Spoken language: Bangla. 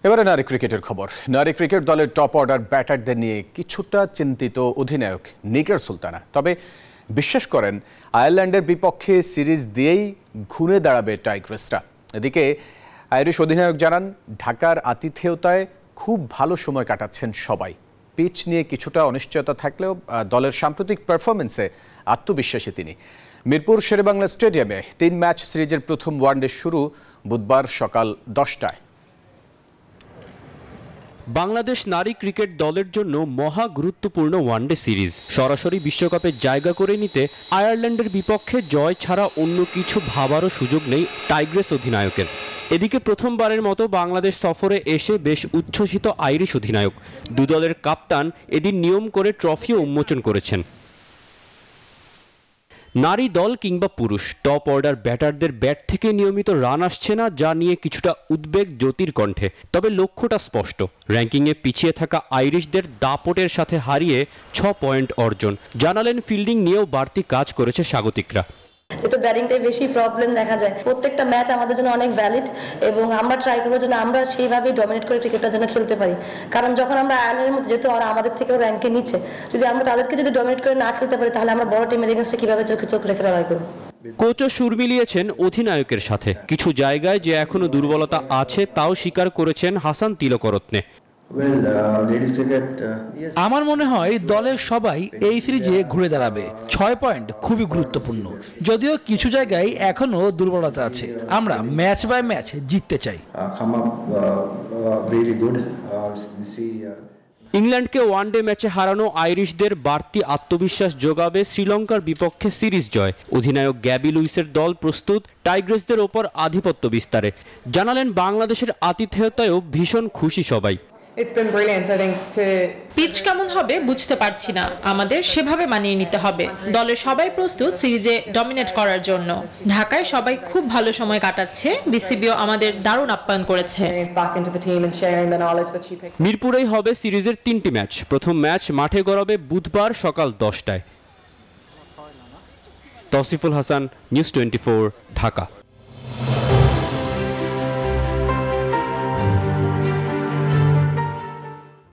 এবারে নারী ক্রিকেটের খবর। নারী ক্রিকেট দলের টপ অর্ডার ব্যাটারদের নিয়ে কিছুটা চিন্তিত অধিনায়ক নিগার সুলতানা। তবে বিশ্বাস করেন আয়ারল্যান্ডের বিপক্ষে সিরিজ দিয়েই ঘুরে দাঁড়াবে টাইগ্রেসরা। এদিকে আইরিশ অধিনায়ক জানান, ঢাকার আতিথেয়তায় খুব ভালো সময় কাটাচ্ছেন সবাই। পিচ নিয়ে কিছুটা অনিশ্চয়তা থাকলেও দলের সাম্প্রতিক পারফরমেন্সে আত্মবিশ্বাসী তিনি। মিরপুর শেরেবাংলা স্টেডিয়ামে 3 ম্যাচ সিরিজের প্রথম ওয়ানডে শুরু বুধবার সকাল 10টায়। বাংলাদেশ নারী ক্রিকেট দলের জন্য মহা গুরুত্বপূর্ণ ওয়ানডে সিরিজ। সরাসরি বিশ্বকাপে জায়গা করে নিতে আয়ারল্যান্ডের বিপক্ষে জয় ছাড়া অন্য কিছু ভাবারও সুযোগ নেই টাইগ্রেস অধিনায়কের। এদিকে প্রথমবারের মতো বাংলাদেশ সফরে এসে বেশ উচ্ছ্বসিত আইরিশ অধিনায়ক। দু দলের কাপ্তান এদিন নিয়ম করে ট্রফিও উন্মোচন করেছেন। নারী দল কিংবা পুরুষ টপ অর্ডার ব্যাটারদের ব্যাট থেকে নিয়মিত রান আসছে না, যা নিয়ে কিছুটা উদ্বেগ জ্যোতির কণ্ঠে। তবে লক্ষ্যটা স্পষ্ট, র্যাঙ্কিংয়ে পিছিয়ে থাকা আইরিশদের দাপটের সাথে হারিয়ে 6 পয়েন্ট অর্জন। জানালেন ফিল্ডিং নিয়েও বাড়তি কাজ করেছে স্বাগতিকরা। যেহেতু ব্যাটিংটাই বেশি প্রবলেম দেখা যায়, প্রত্যেকটা ম্যাচ আমাদের জন্য অনেক ভ্যালিড এবং আমরা ট্রাই করবো যেন আমরা সেইভাবেই ডমিনেট করে ক্রিকেটটার জন্য খেলতে পারি। কারণ যখন আমরা আয়ারল্যান্ডের মধ্যে, যেহেতু ওরা আমাদের থেকেও র্যাঙ্কে নিচ্ছে, যদি আমরা তাদেরকে যদি ডমিনেট করে না খেলতে পারি তাহলে আমরা বড় টিমের এগেইনস্টে কিভাবে চোখে চোখ রেখে লড়াই করবো। কোচও সুর মিলিয়েছেন অধিনায়কের সাথে। কিছু জায়গায় যে এখনো দুর্বলতা আছে তাও স্বীকার করেছেন হাসান তিলকরত্নে। আমার মনে হয় দলের সবাই এই সিরিজে ঘুরে দাঁড়াবে। 6 পয়েন্ট খুবই গুরুত্বপূর্ণ, যদিও কিছু জায়গায় এখনো দুর্বলতা আছে। আমরা ম্যাচ বাই ম্যাচ জিততে চাই। ইংল্যান্ডকে ওয়ানডে ম্যাচে হারানো আইরিশদের বাড়তি আত্মবিশ্বাস যোগাবে শ্রীলঙ্কার বিপক্ষে সিরিজ জয়। অধিনায়ক গ্যাবি লুইসের দল প্রস্তুত টাইগ্রেসদের ওপর আধিপত্য বিস্তারে। জানালেন, বাংলাদেশের আতিথেয়তায়ও ভীষণ খুশি সবাই। পিচ কেমন হবে বুঝতে পারছি না, আমাদের সেভাবে মানিয়ে নিতে হবে। দলের সবাই প্রস্তুত সিরিজে ডমিনেট করার জন্য। ঢাকায় সবাই খুব ভালো সময় কাটাচ্ছে, বিসিবিও আমাদের দারুণ আপ্যায়ন করেছে। মিরপুরেই হবে সিরিজের 3টি ম্যাচ। প্রথম ম্যাচ মাঠে গড়াবে বুধবার সকাল 10টায়। তৌসিফুল হাসান, নিউজ 24, ঢাকা।